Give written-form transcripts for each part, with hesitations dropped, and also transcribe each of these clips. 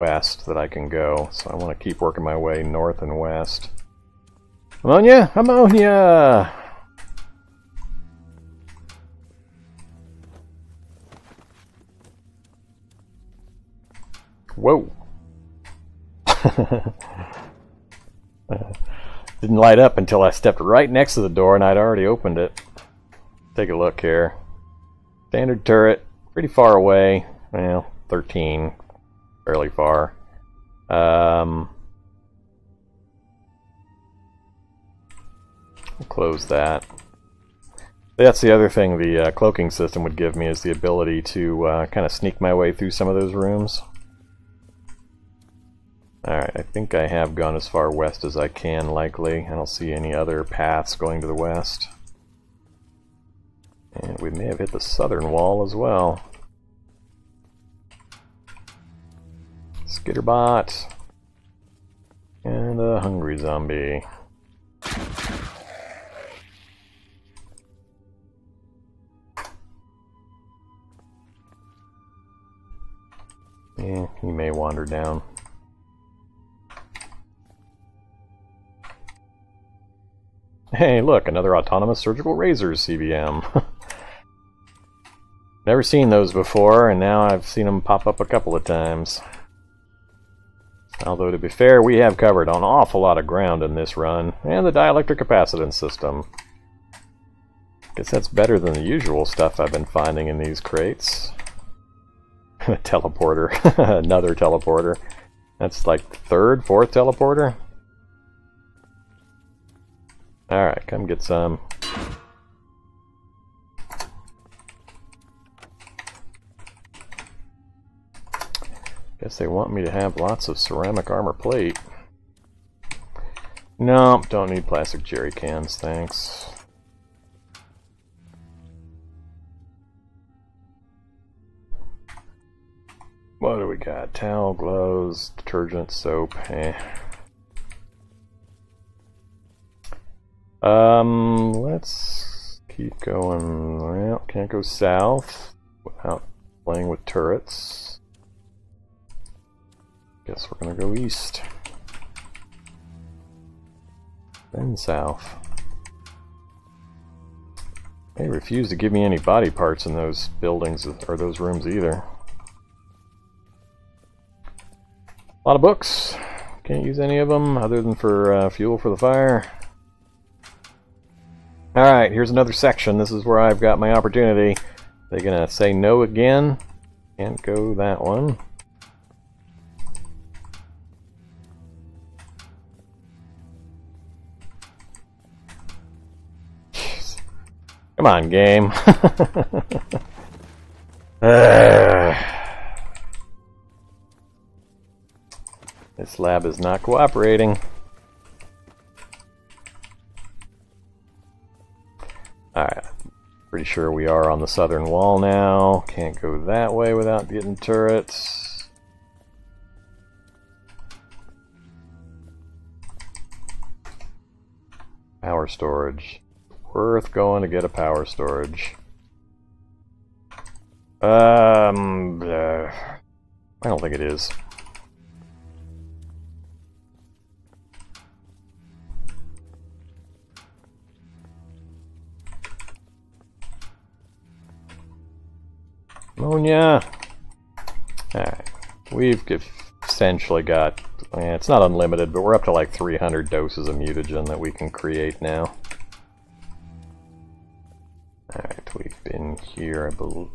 west that I can go, so I want to keep working my way north and west. Ammonia! Ammonia! Whoa! Didn't light up until I stepped right next to the door and I'd already opened it. Take a look here. Standard turret, pretty far away. Well, 13, fairly far. We'll close that. That's the other thing the cloaking system would give me, is the ability to kind of sneak my way through some of those rooms. Alright, I think I have gone as far west as I can, likely. I don't see any other paths going to the west. And we may have hit the southern wall as well. Skitterbot. And a hungry zombie. Yeah, he may wander down. Hey, look, another autonomous surgical razors CBM. Never seen those before, and now I've seen them pop up a couple of times. Although, to be fair, we have covered an awful lot of ground in this run, and the dielectric capacitance system. Guess that's better than the usual stuff I've been finding in these crates. A teleporter. Another teleporter. That's like third, fourth teleporter. Alright, come get some. Guess they want me to have lots of ceramic armor plate. Nope, don't need plastic jerry cans, thanks. What do we got? Towel, gloves, detergent, soap, let's keep going. Well, can't go south without playing with turrets. Guess we're gonna go east. Then south. They refuse to give me any body parts in those buildings or those rooms either. A lot of books. Can't use any of them other than for fuel for the fire. Alright, here's another section. This is where I've got my opportunity. They're gonna say no again. Can't go that one. Jeez. Come on, game. This lab is not cooperating. Alright, pretty sure we are on the southern wall now. Can't go that way without getting turrets. Power storage. Worth going to get a power storage. I don't think it is. Ammonia! Alright, we've essentially got, it's not unlimited, but we're up to like 300 doses of mutagen that we can create now. Alright, we've been here, I believe.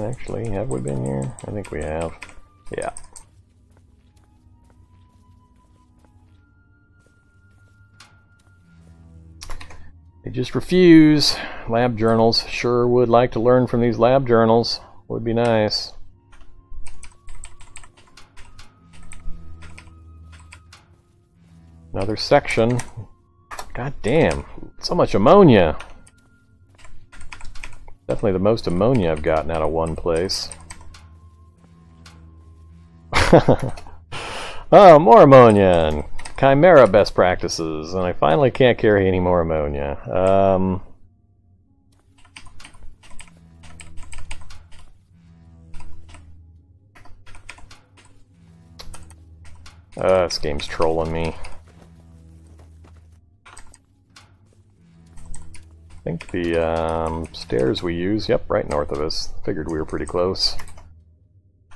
Actually, have we been here? I think we have. Yeah. They just refuse. Lab journals. Sure would like to learn from these lab journals. Would be nice. Another section. God damn, so much ammonia. Definitely the most ammonia I've gotten out of one place. Oh, more ammonia and Chimera best practices, and I finally can't carry any more ammonia. This game's trolling me. I think the stairs we use, yep, right north of us. Figured we were pretty close.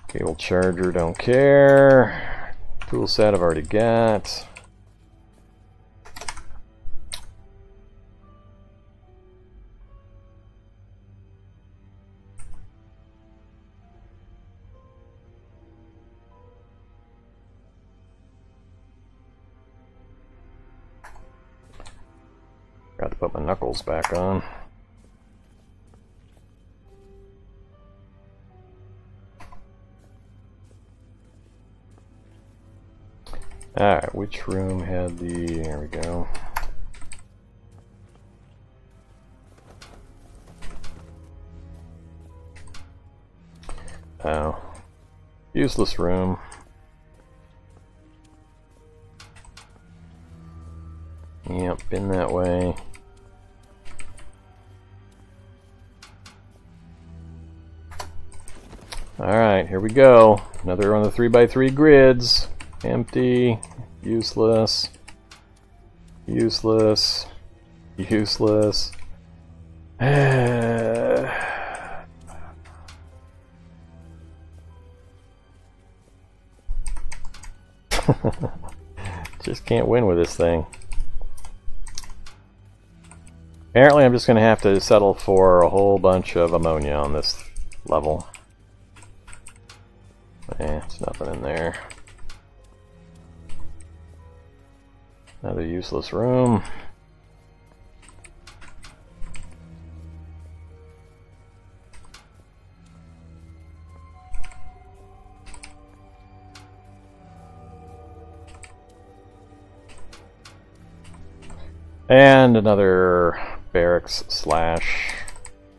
Cable charger, don't care. Tool set I've already got. Got to put my knuckles back on. Alright, which room had the... there we go. Oh. Useless room. Yep, been that way. Alright, here we go. Another one of the 3x3 grids. Empty, useless, useless, useless. Just can't win with this thing. Apparently I'm just going to have to settle for a whole bunch of ammonia on this level. There's nothing in there. Another useless room. And another barracks slash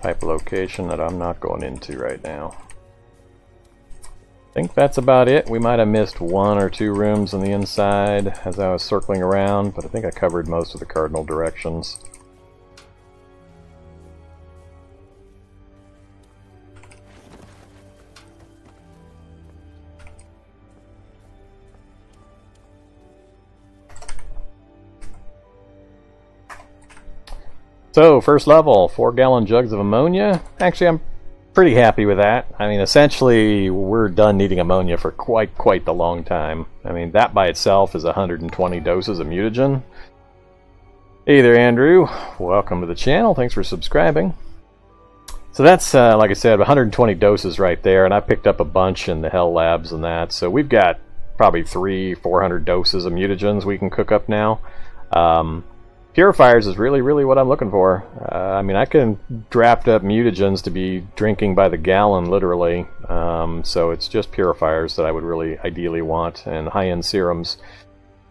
type location that I'm not going into right now. I think that's about it. We might have missed one or two rooms on the inside as I was circling around, but I think I covered most of the cardinal directions. So, first level, 4-gallon jugs of ammonia. Actually, I'm pretty happy with that. I mean, essentially, we're done needing ammonia for quite the long time. I mean, that by itself is 120 doses of mutagen. Hey there, Andrew. Welcome to the channel. Thanks for subscribing. So that's, like I said, 120 doses right there, and I picked up a bunch in the Hell Labs and that. So we've got probably 300-400 doses of mutagens we can cook up now. Purifiers is really what I'm looking for. I mean, I can draft up mutagens to be drinking by the gallon, literally. So it's just purifiers that I would really ideally want, and high-end serums.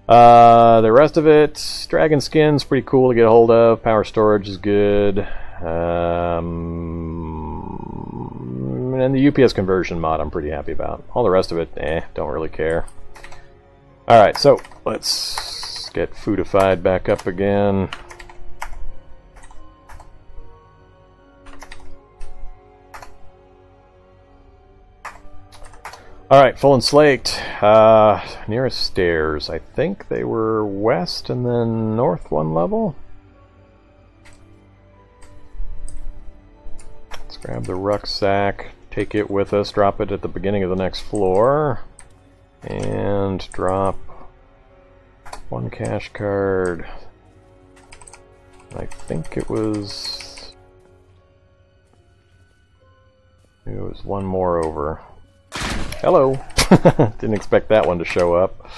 The rest of it, Dragon Skin's pretty cool to get a hold of. Power storage is good. And the UPS conversion mod I'm pretty happy about. All the rest of it, don't really care. Alright, so let's get foodified back up again. Alright, full and slaked. Nearest stairs. I think they were west and then north one level. Let's grab the rucksack, take it with us, drop it at the beginning of the next floor, and drop one cash card. I think it was one more over. Hello. Didn't expect that one to show up.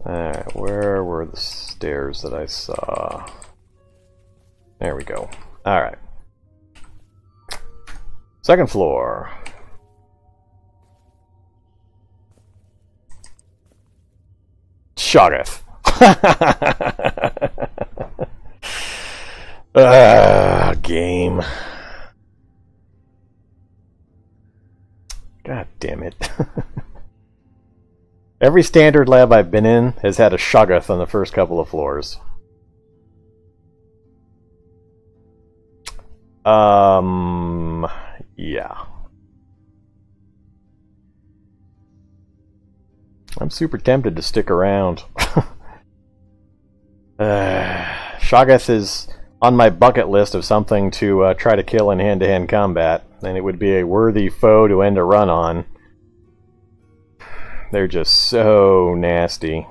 Alright, where were the stairs that I saw? There we go. Alright. Second floor. Shoggoth. Game. God damn it. Every standard lab I've been in has had a Shoggoth on the first couple of floors. Yeah. I'm super tempted to stick around. Shoggoth is on my bucket list of something to try to kill in hand-to-hand combat, and it would be a worthy foe to end a run on. They're just so nasty.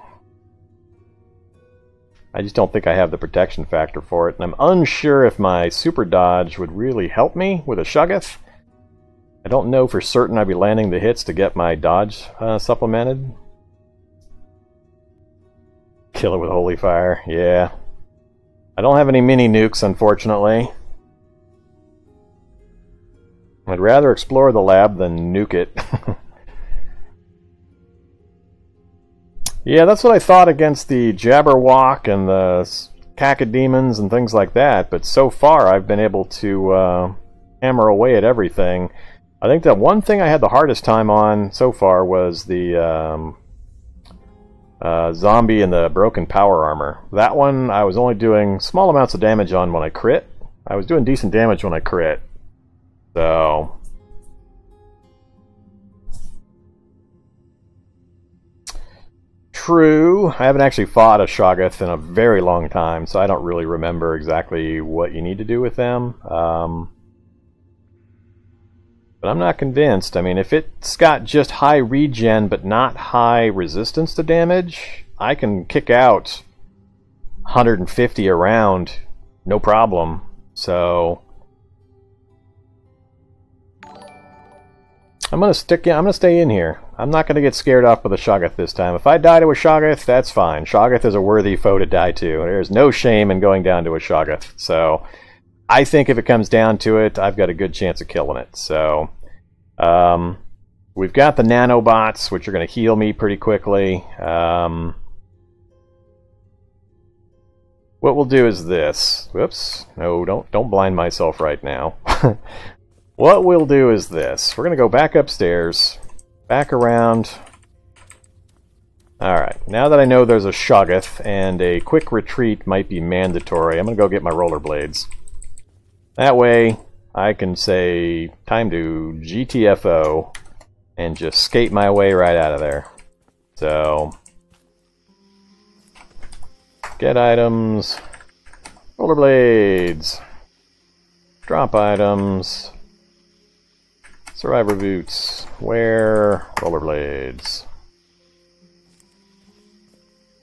I just don't think I have the protection factor for it, and I'm unsure if my super dodge would really help me with a Shoggoth. I don't know for certain I'd be landing the hits to get my dodge supplemented. Kill it with Holy Fire, yeah. I don't have any mini nukes, unfortunately. I'd rather explore the lab than nuke it. Yeah, that's what I thought against the Jabberwock and the Cacodemons and things like that, but so far I've been able to hammer away at everything. I think the one thing I had the hardest time on so far was the zombie and the broken power armor. That one I was only doing small amounts of damage on when I crit. I was doing decent damage when I crit. So... True. I haven't actually fought a Shoggoth in a very long time, so I don't really remember exactly what you need to do with them. But I'm not convinced. I mean, if it's got just high regen but not high resistance to damage, I can kick out 150 a round, no problem. So I'm gonna stay in here. I'm not gonna get scared off with a Shoggoth this time. If I die to a Shoggoth, that's fine. Shoggoth is a worthy foe to die to. There's no shame in going down to a Shoggoth. So I think if it comes down to it, I've got a good chance of killing it. So we've got the nanobots, which are going to heal me pretty quickly. What we'll do is this. Whoops. No, don't blind myself right now. What we'll do is this. We're going to go back upstairs, back around. Alright, now that I know there's a Shoggoth and a quick retreat might be mandatory, I'm going to go get my rollerblades. That way, I can say, time to GTFO, and just skate my way right out of there. So, get items, rollerblades, drop items, survivor boots, wear rollerblades.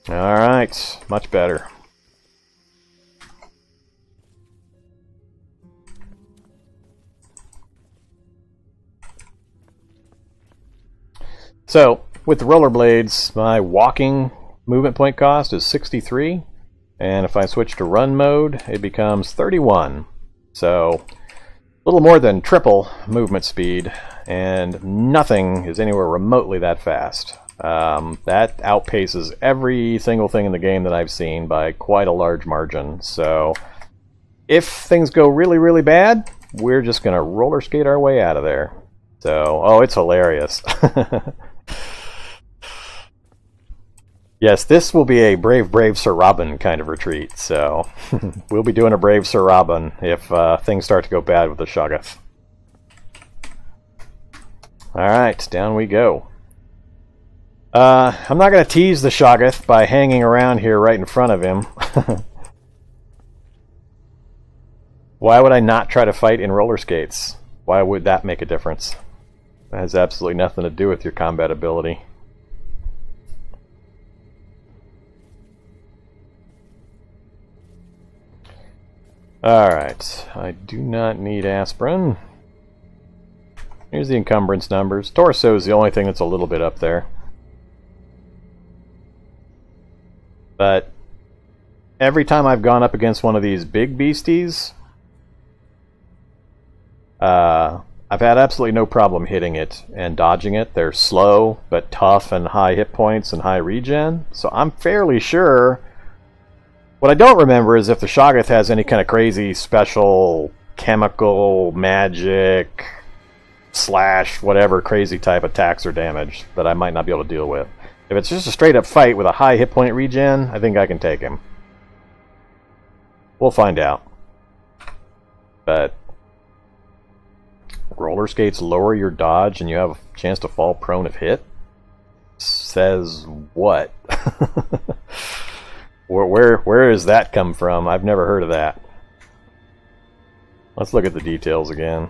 Alright, much better. So, with the rollerblades, my walking movement point cost is 63, and if I switch to run mode, it becomes 31. So, a little more than triple movement speed, and nothing is anywhere remotely that fast. That outpaces every single thing in the game that I've seen by quite a large margin. So, if things go really, really bad, we're just going to roller skate our way out of there. So, oh, it's hilarious. Yes, this will be a brave, brave Sir Robin kind of retreat, so we'll be doing a brave Sir Robin if things start to go bad with the Shoggoth. Alright, down we go. I'm not going to tease the Shoggoth by hanging around here right in front of him. Why would I not try to fight in roller skates? Why would that make a difference? That has absolutely nothing to do with your combat ability. Alright, I do not need aspirin. Here's the encumbrance numbers. Torso is the only thing that's a little bit up there. But every time I've gone up against one of these big beasties, I've had absolutely no problem hitting it and dodging it. They're slow, but tough and high hit points and high regen. So I'm fairly sure. What I don't remember is if the Shoggoth has any kind of crazy special chemical, magic, slash, whatever crazy type attacks or damage that I might not be able to deal with. If it's just a straight up fight with a high hit point regen, I think I can take him. We'll find out. But roller skates lower your dodge and you have a chance to fall prone if hit? Says what? Where does that come from? I've never heard of that. Let's look at the details again.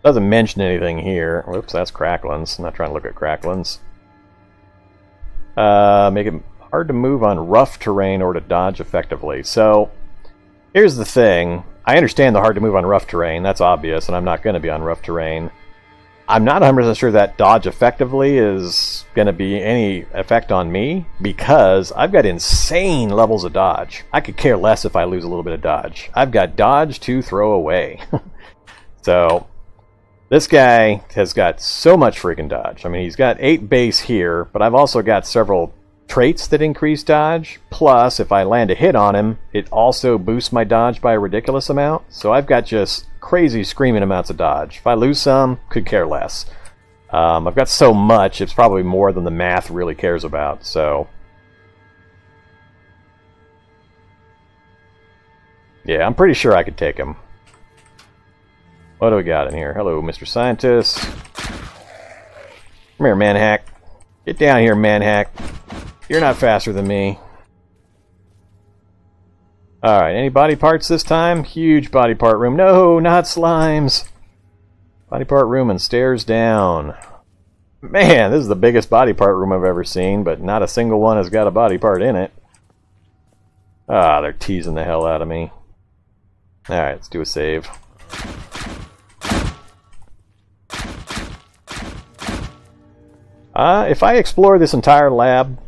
Doesn't mention anything here. Whoops, that's cracklins. I'm not trying to look at cracklins. Make it hard to move on rough terrain or to dodge effectively. So, here's the thing. I understand the hard to move on rough terrain. That's obvious, and I'm not going to be on rough terrain. I'm not 100% sure that dodge effectively is going to be any effect on me, because I've got insane levels of dodge. I could care less if I lose a little bit of dodge. I've got dodge to throw away. So, this guy has got so much freaking dodge. I mean, he's got 8 base here, but I've also got several traits that increase dodge. Plus, if I land a hit on him, it also boosts my dodge by a ridiculous amount. So I've got just crazy screaming amounts of dodge. If I lose some, could care less. I've got so much, it's probably more than the math really cares about. So, yeah, I'm pretty sure I could take him. What do we got in here? Hello, Mr. Scientist. Come here, Manhack. Get down here, Manhack. You're not faster than me. Alright, any body parts this time? Huge body part room. No, not slimes! Body part room and stairs down. Man, this is the biggest body part room I've ever seen, but not a single one has got a body part in it. Ah, they're teasing the hell out of me. Alright, let's do a save. If I explore this entire lab,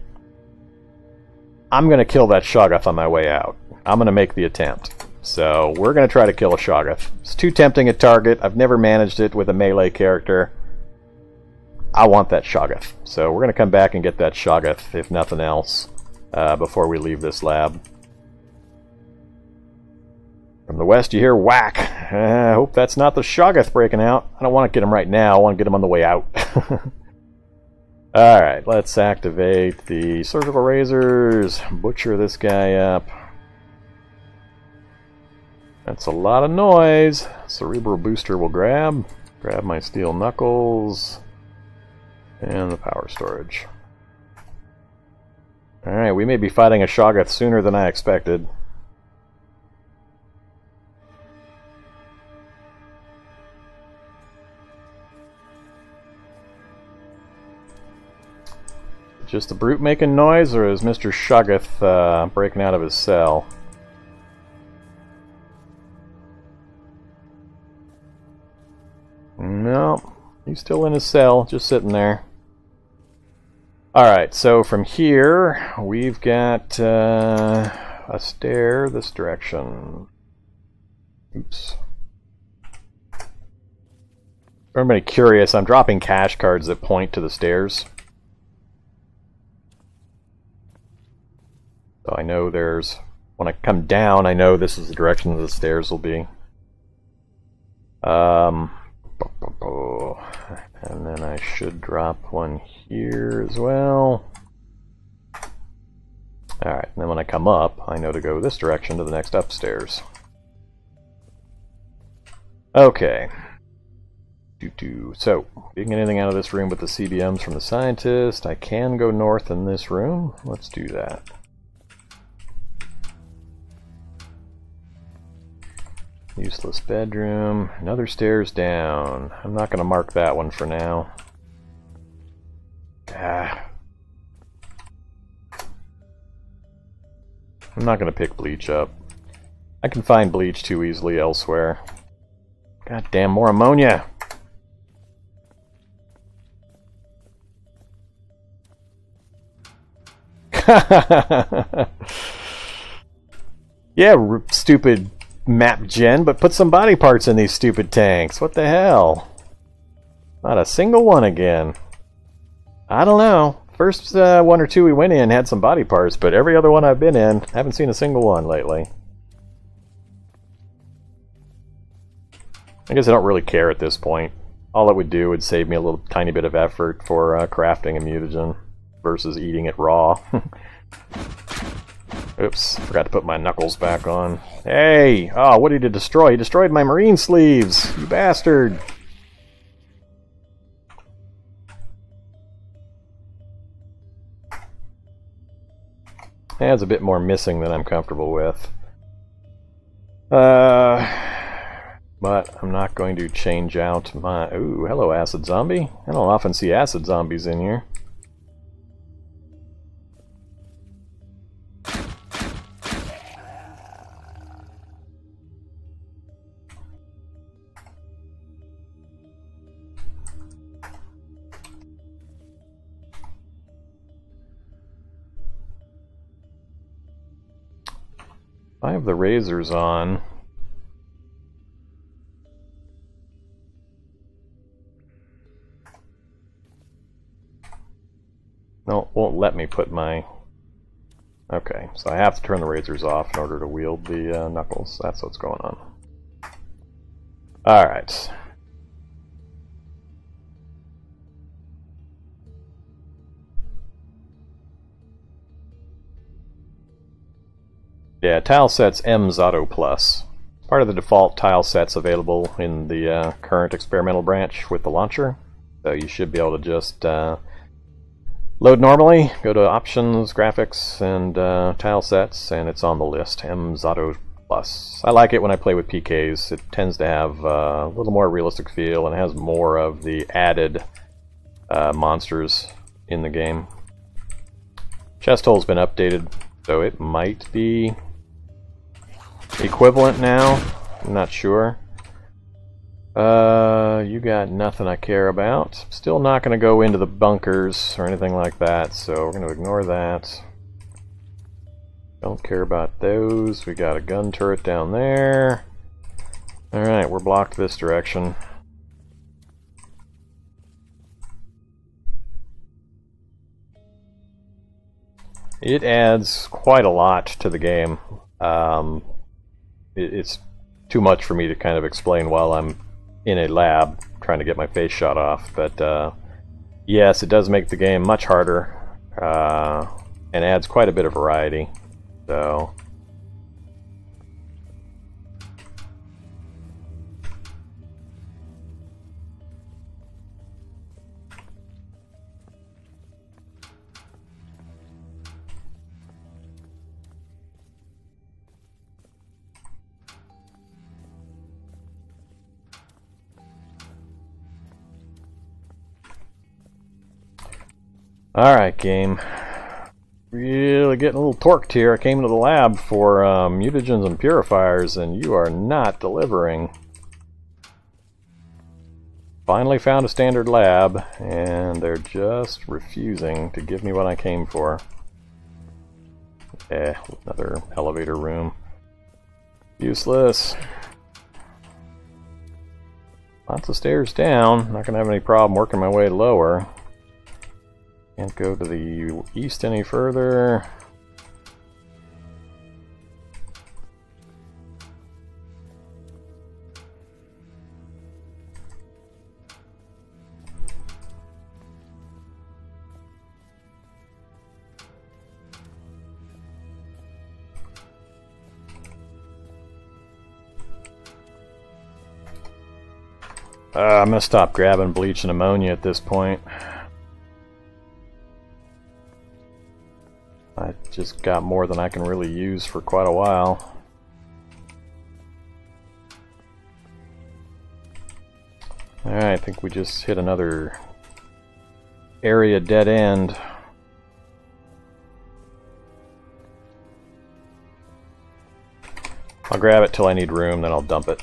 I'm going to kill that Shoggoth on my way out. I'm going to make the attempt. So, we're going to try to kill a Shoggoth. It's too tempting a target. I've never managed it with a melee character. I want that Shoggoth. So, we're going to come back and get that Shoggoth, if nothing else, before we leave this lab. From the west, you hear whack. I hope that's not the Shoggoth breaking out. I don't want to get him right now. I want to get him on the way out. Alright, let's activate the surgical razors. Butcher this guy up. That's a lot of noise. Cerebral booster will grab. Grab my steel knuckles. And the power storage. Alright, we may be fighting a Shoggoth sooner than I expected. Just the brute making noise, or is Mr. Shoggoth breaking out of his cell? No, he's still in his cell, just sitting there. Alright, so from here, we've got a stair this direction. Oops. For everybody curious, I'm dropping cash cards that point to the stairs. So I know there's... When I come down, I know this is the direction the stairs will be. And then I should drop one here as well. Alright, and then when I come up, I know to go this direction to the next upstairs. Okay. So, you can get anything out of this room but the CBMs from the scientist. I can go north in this room. Let's do that. Useless bedroom. Another stairs down. I'm not going to mark that one for now. I'm not going to pick bleach up. I can find bleach too easily elsewhere. God damn, more ammonia! Yeah, stupid map gen, but put some body parts in these stupid tanks. What the hell? Not a single one again. I don't know. First one or two we went in had some body parts, but every other one I've been in, I haven't seen a single one lately. I guess I don't really care at this point. All it would do would save me a little tiny bit of effort for crafting a mutagen versus eating it raw. Oops, forgot to put my knuckles back on. Hey! Oh, what did he destroy? He destroyed my marine sleeves! You bastard! Adds a bit more missing than I'm comfortable with. But I'm not going to change out my... Ooh, hello acid zombie. I don't often see acid zombies in here. I have the razors on. No, it won't let me put my... Okay, so I have to turn the razors off in order to wield the knuckles. That's what's going on. Alright. Yeah, tile sets M's Auto Plus. Part of the default tile sets available in the current experimental branch with the launcher. So you should be able to just load normally, go to Options, Graphics, and Tile Sets, and it's on the list, M's Auto Plus. I like it when I play with PKs. It tends to have a little more realistic feel and it has more of the added monsters in the game. Chest hole's been updated, so it might be equivalent now. I'm not sure. You got nothing I care about. Still not going to go into the bunkers or anything like that, so we're going to ignore that. Don't care about those. We got a gun turret down there. Alright, we're blocked this direction. It adds quite a lot to the game. It's too much for me to kind of explain while I'm in a lab trying to get my face shot off, but yes, it does make the game much harder and adds quite a bit of variety. So alright, game. Really getting a little torqued here. I came to the lab for mutagens and purifiers, and you are not delivering. Finally found a standard lab, and they're just refusing to give me what I came for. Another elevator room. Useless. Lots of stairs down. Not gonna have any problem working my way lower. Can't go to the east any further. I'm gonna stop grabbing bleach and ammonia at this point. I just got more than I can really use for quite a while. Alright, I think we just hit another area dead end. I'll grab it till I need room, then I'll dump it.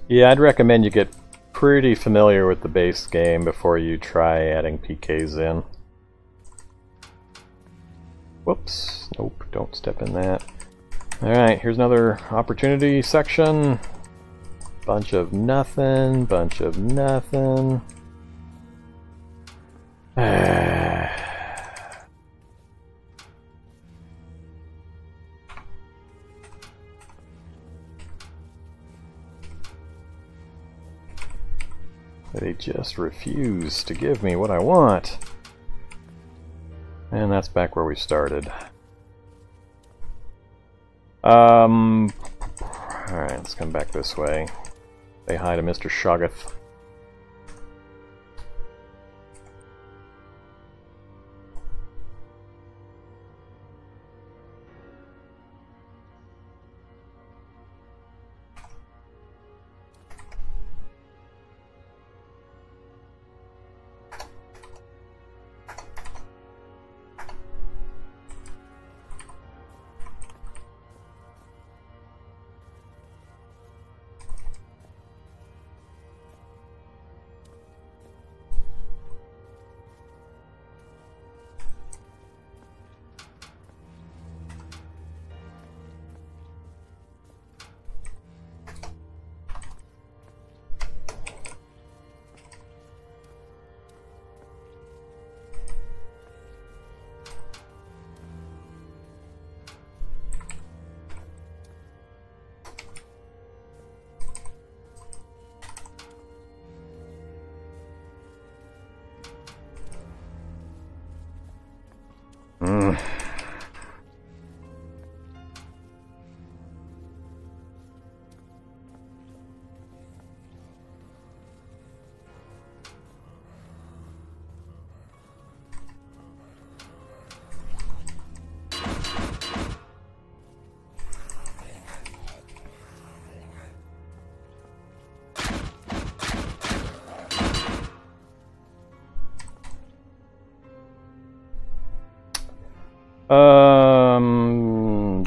Yeah, I'd recommend you get pretty familiar with the base game before you try adding PKs in. Whoops. Nope, don't step in that. Alright, here's another opportunity section. Bunch of nothing, bunch of nothing. just refuse to give me what I want. And that's back where we started. Alright, let's come back this way. Say hi to Mr. Shoggoth.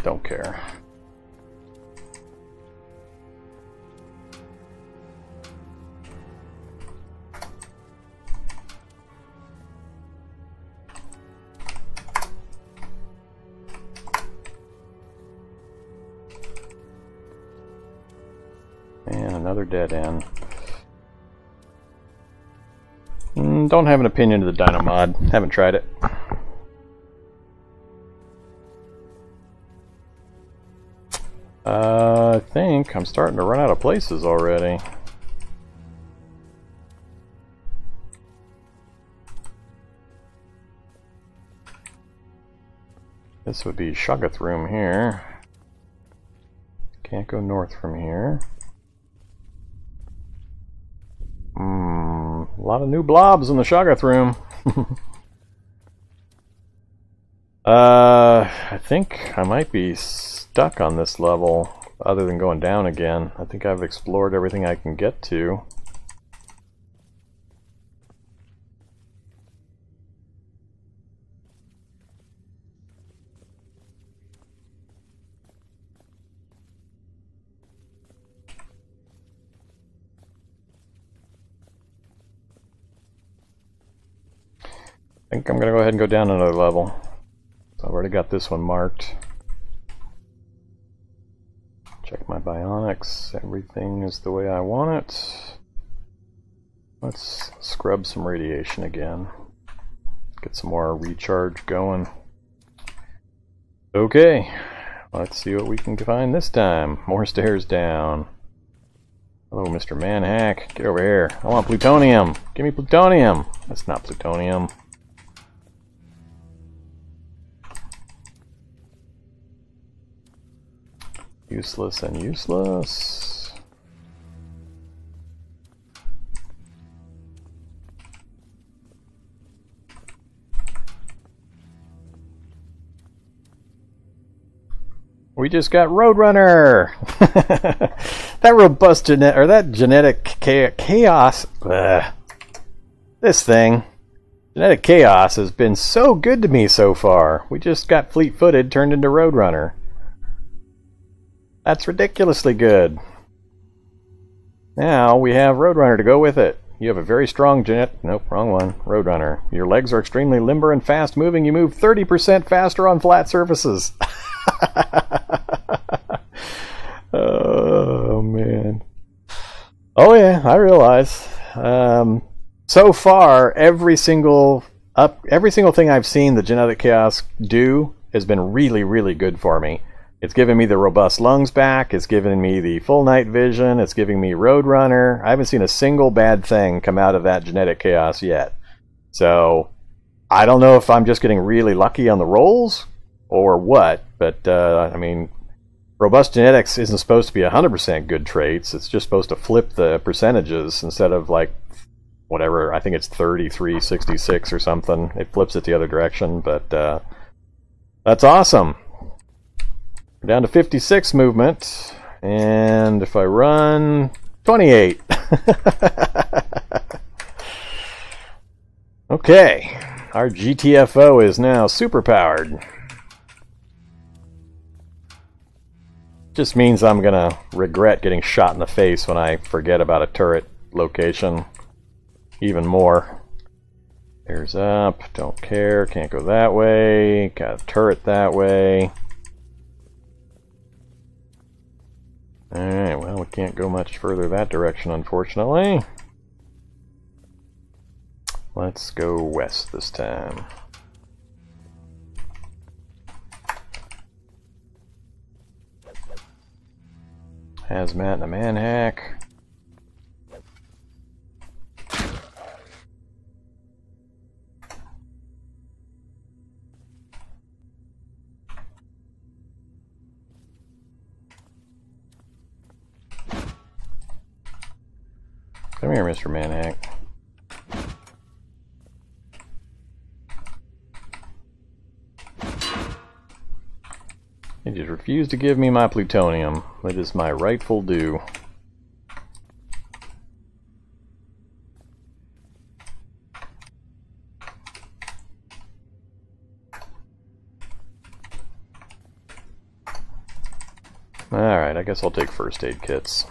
Don't care. And another dead end. Don't have an opinion of the Dynamod. Haven't tried it. I think I'm starting to run out of places already. This would be Shoggoth room here. Can't go north from here. A lot of new blobs in the Shoggoth room. I think I might be stuck on this level, other than going down again. I think I've explored everything I can get to. I think I'm going to go ahead and go down another level. So I've already got this one marked. Check my bionics. Everything is the way I want it. Let's scrub some radiation again. Get some more recharge going. Okay, let's see what we can find this time. More stairs down. Hello, Mr. Manhack. Get over here. I want plutonium. Give me plutonium. That's not plutonium. Useless and useless. We just got Roadrunner. That robust genetic chaos. This thing, genetic chaos, has been so good to me so far. We just got fleet-footed turned into Roadrunner. That's ridiculously good. Now we have Roadrunner to go with it. You have a very strong nope, wrong one. Roadrunner. Your legs are extremely limber and fast moving. You move 30% faster on flat surfaces. Oh man. Oh yeah, I realize. So far, every single thing I've seen the genetic chaos do has been really, really good for me. It's giving me the robust lungs back. It's giving me the full night vision. It's giving me Roadrunner. I haven't seen a single bad thing come out of that genetic chaos yet. So I don't know if I'm just getting really lucky on the rolls or what, but I mean, robust genetics isn't supposed to be 100% good traits. It's just supposed to flip the percentages instead of like whatever. I think it's 33-66 or something. It flips it the other direction, but that's awesome. We're down to 56 movement, and if I run 28. Okay, our GTFO is now superpowered. Just means I'm gonna regret getting shot in the face when I forget about a turret location even more. There's up, don't care, can't go that way, got a turret that way. Alright, well, we can't go much further that direction, unfortunately. Let's go west this time. Hazmat and a manhack. Come here, Mr. Manhack. He just refused to give me my plutonium. It is my rightful due. Alright, I guess I'll take first aid kits.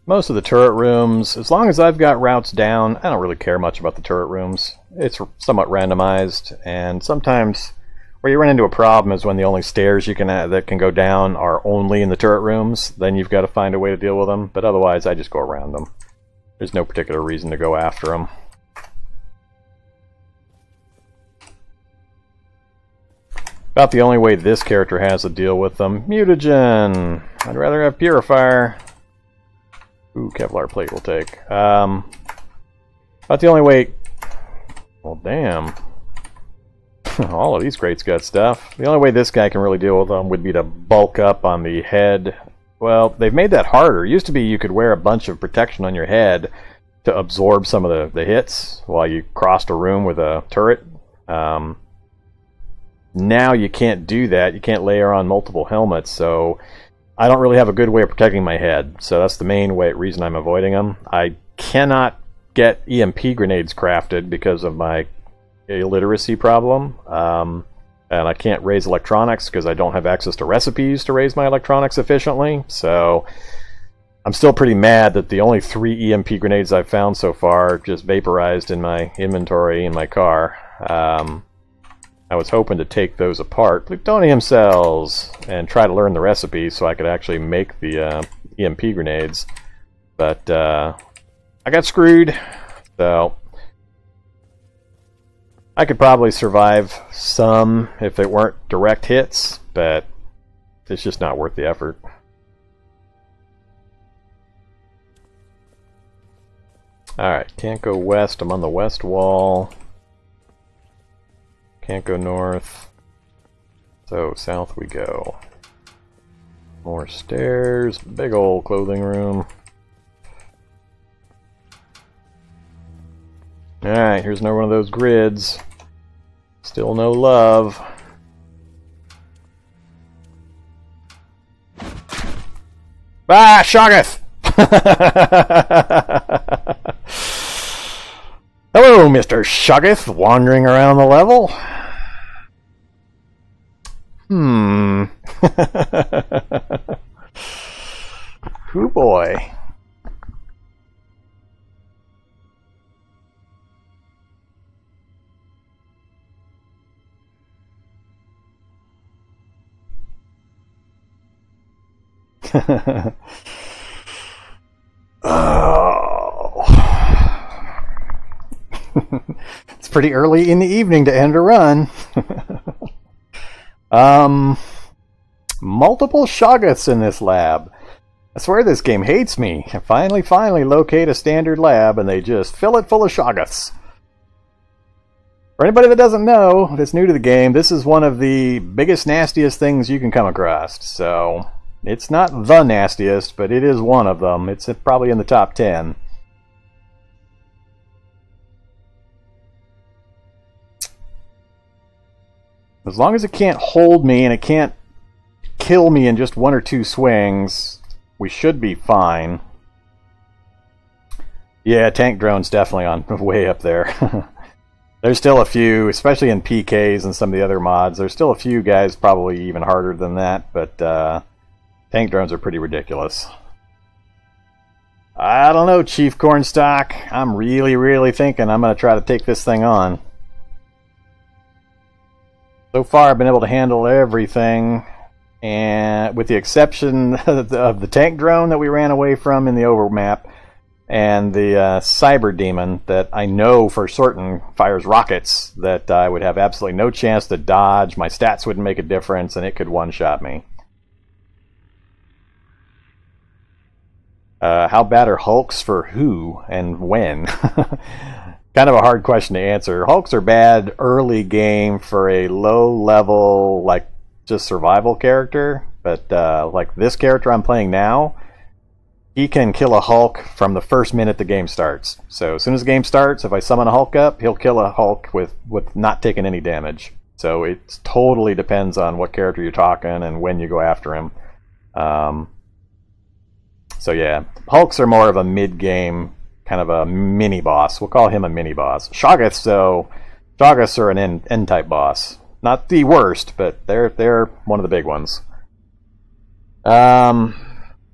Most of the turret rooms, as long as I've got routes down, I don't really care much about the turret rooms. It's somewhat randomized, and sometimes where you run into a problem is when the only stairs you can that can go down are only in the turret rooms. Then you've got to find a way to deal with them, but otherwise I just go around them. There's no particular reason to go after them. About the only way this character has to deal with them. Mutagen! I'd rather have Purifier. Ooh, Kevlar plate will take. About the only way... Well, damn. All of these crates got stuff. The only way this guy can really deal with them would be to bulk up on the head. Well, they've made that harder. It used to be you could wear a bunch of protection on your head to absorb some of the hits while you crossed a room with a turret. Now you can't do that. You can't layer on multiple helmets, so I don't really have a good way of protecting my head. So that's the main reason I'm avoiding them. I cannot get EMP grenades crafted because of my illiteracy problem. And I can't raise electronics because I don't have access to recipes to raise my electronics efficiently. So I'm still pretty mad that the only 3 EMP grenades I've found so far just vaporized in my inventory in my car. I was hoping to take those apart, plutonium cells, and try to learn the recipe so I could actually make the EMP grenades. But I got screwed, so I could probably survive some if it weren't direct hits, but it's just not worth the effort. Alright, can't go west. I'm on the west wall. Can't go north. So south we go. More stairs. Big old clothing room. Alright, here's another one of those grids. Still no love. Ah, Shoggoth! Hello, Mr. Shoggoth, wandering around the level. Hoo boy. Oh. It's pretty early in the evening to end a run. Multiple Shoggoths in this lab. I swear this game hates me. I finally locate a standard lab and they just fill it full of Shoggoths. For anybody that doesn't know, that's new to the game, this is one of the biggest, nastiest things you can come across. So, it's not the nastiest, but it is one of them. It's probably in the top 10. As long as it can't hold me and it can't kill me in just 1 or 2 swings, we should be fine. Yeah, tank drone's definitely on way up there. There's still a few, especially in PKs and some of the other mods, there's still a few guys probably even harder than that, but tank drones are pretty ridiculous. I don't know, Chief Cornstalk. I'm really thinking I'm going to try to take this thing on. So far I've been able to handle everything, and with the exception of the tank drone that we ran away from in the overmap, and the cyber demon that I know for certain fires rockets that I would have absolutely no chance to dodge, my stats wouldn't make a difference, and it could one-shot me. How bad are Hulks for who and when? Kind of a hard question to answer. Hulks are bad early game for a low-level, like, just survival character, but like this character I'm playing now, he can kill a Hulk from the first minute the game starts. So as soon as the game starts, if I summon a Hulk up, he'll kill a Hulk with not taking any damage. So it totally depends on what character you're talking and when you go after him. So yeah, Hulks are more of a mid-game, kind of a mini-boss. We'll call him a mini-boss. Shoggoths, though, Shoggoths are an N-type boss. Not the worst, but they're one of the big ones.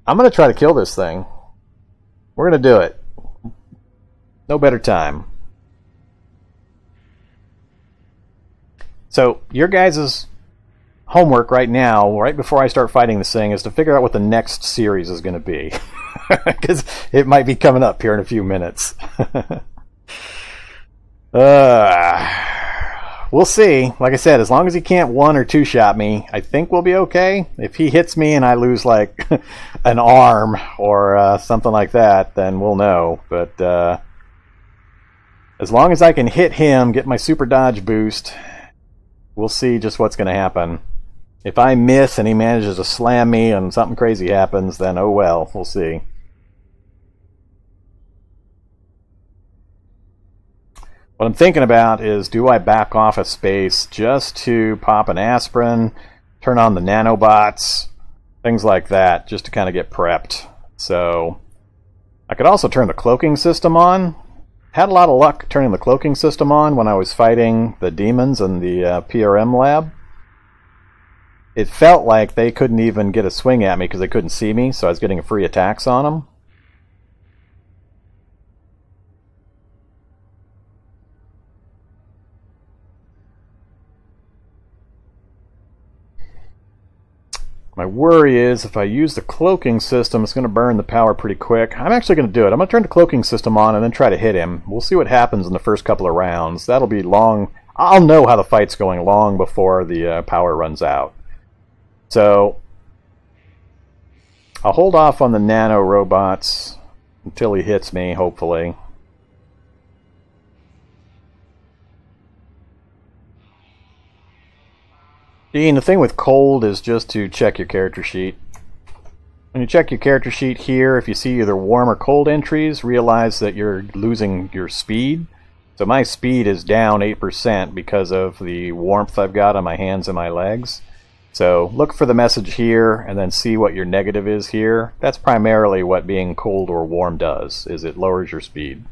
I'm going to try to kill this thing. We're going to do it. No better time. So, your guys' homework right now, right before I start fighting this thing, is to figure out what the next series is going to be. Because it might be coming up here in a few minutes. We'll see. Like I said, as long as he can't 1 or 2 shot me, I think we'll be okay. If he hits me and I lose like an arm or something like that, then we'll know. But as long as I can hit him, get my super dodge boost, we'll see just what's going to happen. If I miss and he manages to slam me and something crazy happens, then oh well, we'll see. What I'm thinking about is, do I back off a space just to pop an aspirin, turn on the nanobots, things like that, just to kind of get prepped. So I could also turn the cloaking system on. Had a lot of luck turning the cloaking system on when I was fighting the demons in the PRM lab. It felt like they couldn't even get a swing at me because they couldn't see me, so I was getting free attacks on them. My worry is if I use the cloaking system, it's going to burn the power pretty quick. I'm actually going to do it. I'm going to turn the cloaking system on and then try to hit him. We'll see what happens in the first couple of rounds. That'll be long. I'll know how the fight's going long before the power runs out. So I'll hold off on the nano robots until he hits me, hopefully. And the thing with cold is just to check your character sheet. When you check your character sheet here, if you see either warm or cold entries, realize that you're losing your speed. So my speed is down 8% because of the warmth I've got on my hands and my legs. So look for the message here and then see what your negative is here. That's primarily what being cold or warm does, is it lowers your speed.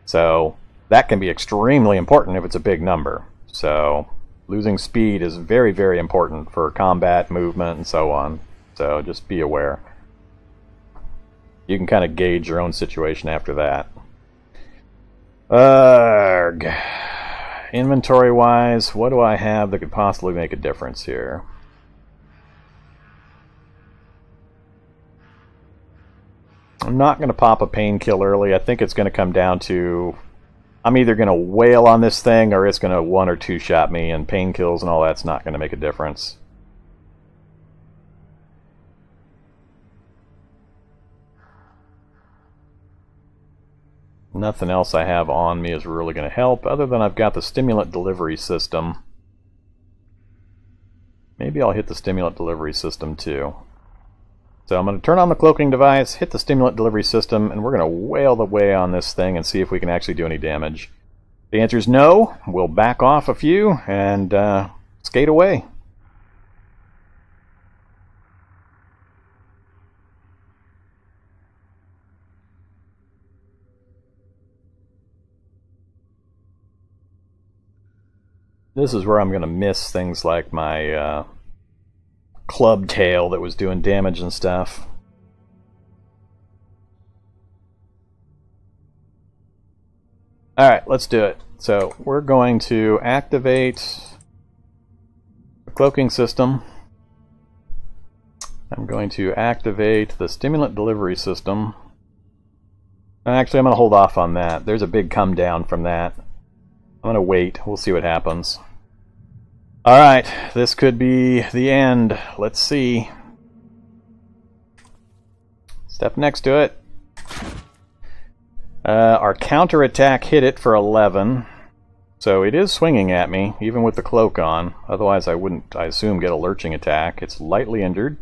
So that can be extremely important if it's a big number. So losing speed is very, very important for combat, movement, and so on. So just be aware. You can kind of gauge your own situation after that. Inventory-wise, what do I have that could possibly make a difference here? I'm not going to pop a painkiller early. I think it's going to come down to I'm either going to wail on this thing or it's going to 1 or 2 shot me, and painkills and all that's not going to make a difference. Nothing else I have on me is really going to help, other than I've got the stimulant delivery system. Maybe I'll hit the stimulant delivery system too. So I'm going to turn on the cloaking device, hit the stimulant delivery system, and we're going to wail the way on this thing and see if we can actually do any damage. The answer is no. We'll back off a few and skate away. This is where I'm going to miss things like my club tail that was doing damage and stuff. Alright, let's do it. So we're going to activate the cloaking system. I'm going to activate the stimulant delivery system. Actually, I'm going to hold off on that. There's a big come down from that. I'm going to wait. We'll see what happens. Alright, this could be the end. Let's see. Step next to it. Our counterattack hit it for 11. So it is swinging at me, even with the cloak on. Otherwise I wouldn't, I assume, get a lurching attack. It's lightly injured.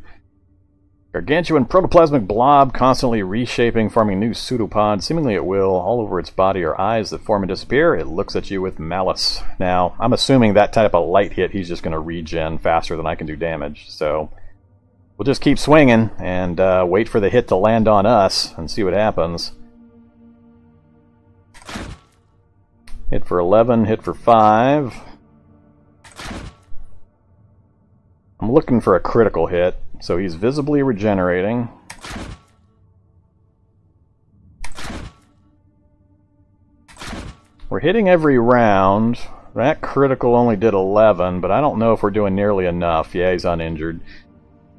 Gargantuan protoplasmic blob, constantly reshaping, forming new pseudopods, seemingly at will, all over its body are eyes that form and disappear. It looks at you with malice. Now, I'm assuming that type of light hit, he's just going to regen faster than I can do damage. So, we'll just keep swinging and wait for the hit to land on us and see what happens. Hit for 11, hit for 5. I'm looking for a critical hit. So he's visibly regenerating. We're hitting every round. That critical only did 11, but I don't know if we're doing nearly enough. Yeah, he's uninjured.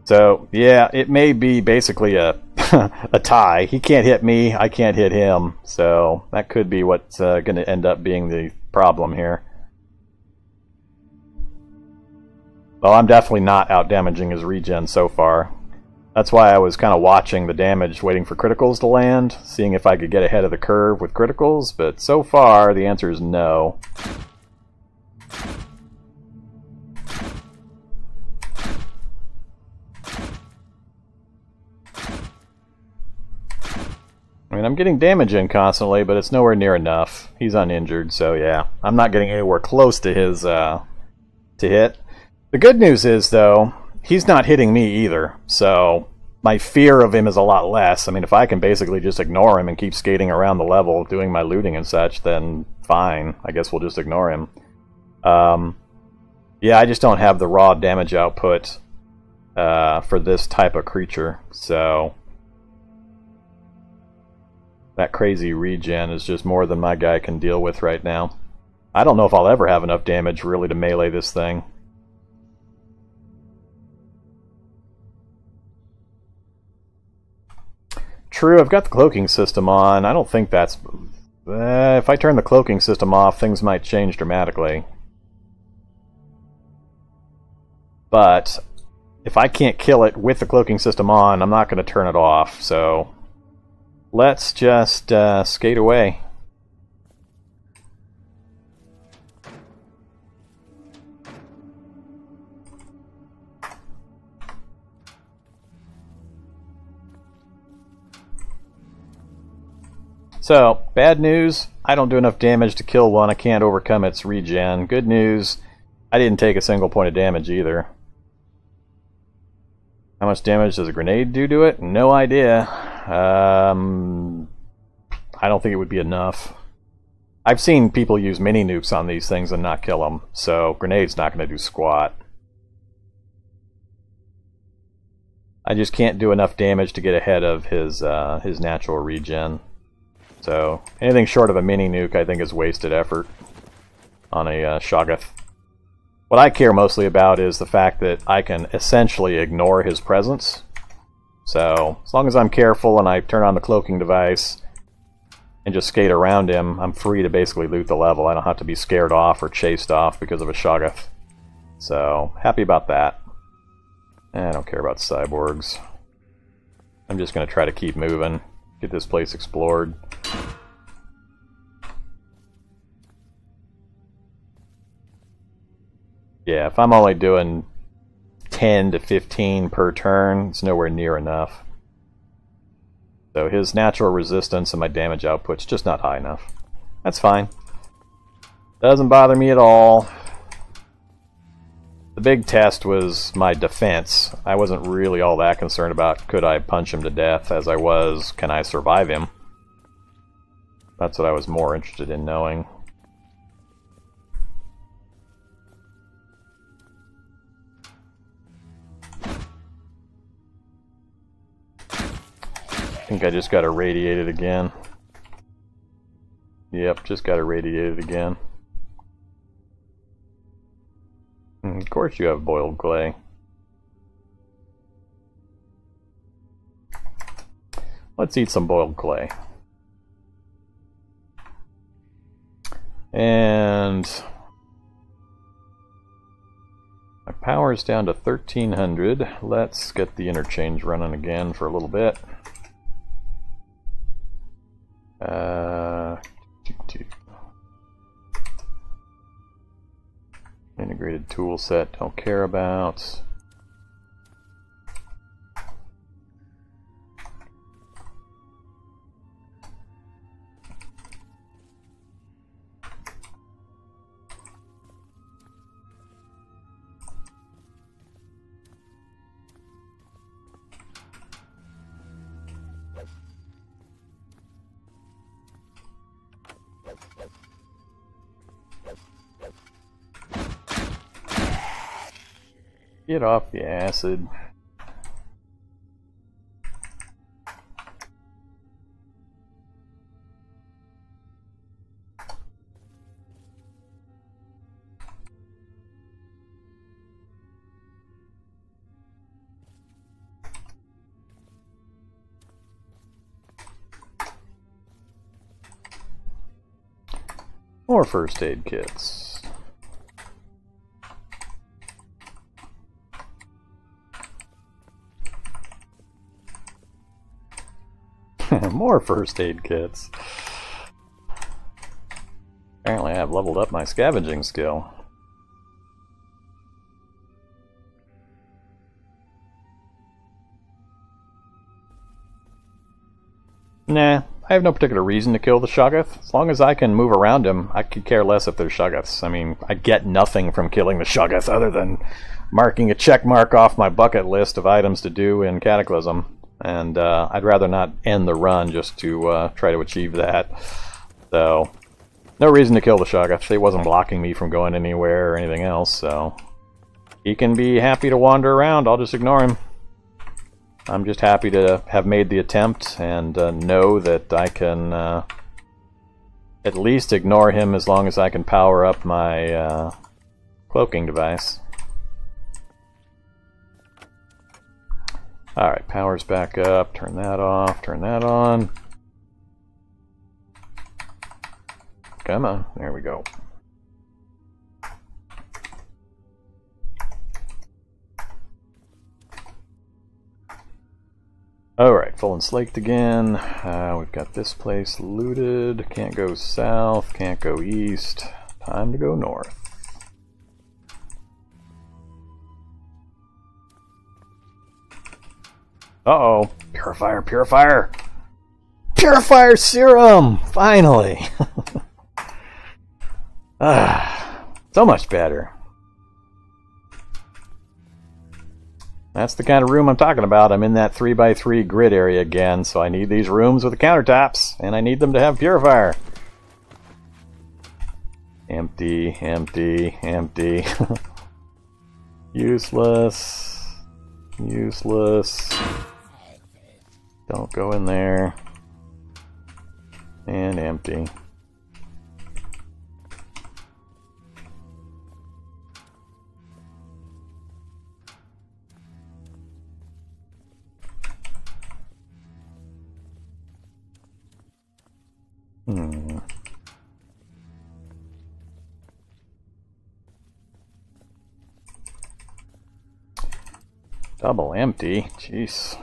So, yeah, it may be basically a a tie. He can't hit me, I can't hit him. So that could be what's going to end up being the problem here. Well, I'm definitely not out-damaging his regen so far. That's why I was kind of watching the damage, waiting for criticals to land, seeing if I could get ahead of the curve with criticals, but so far the answer is no. I mean, I'm getting damage in constantly, but it's nowhere near enough. He's uninjured, so yeah. I'm not getting anywhere close to his to hit. The good news is, though, he's not hitting me either, so my fear of him is a lot less. I mean, if I can basically just ignore him and keep skating around the level, doing my looting and such, then fine. I guess we'll just ignore him. Yeah, I just don't have the raw damage output for this type of creature, so that crazy regen is just more than my guy can deal with right now. I don't know if I'll ever have enough damage, really, to melee this thing. True, I've got the cloaking system on. I don't think that's... if I turn the cloaking system off, things might change dramatically. But if I can't kill it with the cloaking system on, I'm not going to turn it off. So let's just skate away. So, bad news, I don't do enough damage to kill one. I can't overcome its regen. Good news, I didn't take a single point of damage either. How much damage does a grenade do to it? No idea. I don't think it would be enough. I've seen people use mini nukes on these things and not kill them, so grenade's not going to do squat. I just can't do enough damage to get ahead of his natural regen. So anything short of a mini nuke, I think, is wasted effort on a Shoggoth. What I care mostly about is the fact that I can essentially ignore his presence. So, as long as I'm careful and I turn on the cloaking device and just skate around him, I'm free to basically loot the level. I don't have to be scared off or chased off because of a Shoggoth. So, happy about that. I don't care about cyborgs. I'm just going to try to keep moving, get this place explored. Yeah, if I'm only doing 10 to 15 per turn, it's nowhere near enough. So his natural resistance and my damage output's just not high enough. That's fine. Doesn't bother me at all. The big test was my defense. I wasn't really all that concerned about could I punch him to death as I was, can I survive him? That's what I was more interested in knowing. I think I just got irradiated again. Yep, just got irradiated again. Of course you have boiled clay. Let's eat some boiled clay. And my power is down to 1300. Let's get the interchange running again for a little bit. Integrated tool set, don't care about. Get off the acid. More first aid kits. More first aid kits. Apparently I've leveled up my scavenging skill. Nah, I have no particular reason to kill the Shoggoth. As long as I can move around him, I could care less if there's Shoggoths. I mean, I get nothing from killing the Shoggoth other than marking a check mark off my bucket list of items to do in Cataclysm. And I'd rather not end the run just to try to achieve that. So, no reason to kill the Shoggoth. He wasn't blocking me from going anywhere or anything else, so he can be happy to wander around. I'll just ignore him. I'm just happy to have made the attempt and know that I can at least ignore him as long as I can power up my cloaking device. Alright, power's back up. Turn that off, turn that on. Come on, there we go. Alright, full and slaked again. We've got this place looted. Can't go south, can't go east. Time to go north. Uh-oh. Purifier, purifier! Purifier serum! Finally! So much better. That's the kind of room I'm talking about. I'm in that 3x3 grid area again, so I need these rooms with the countertops, and I need them to have purifier. Empty, empty, empty. Useless. Useless. Don't go in there. And empty. Double empty? Jeez.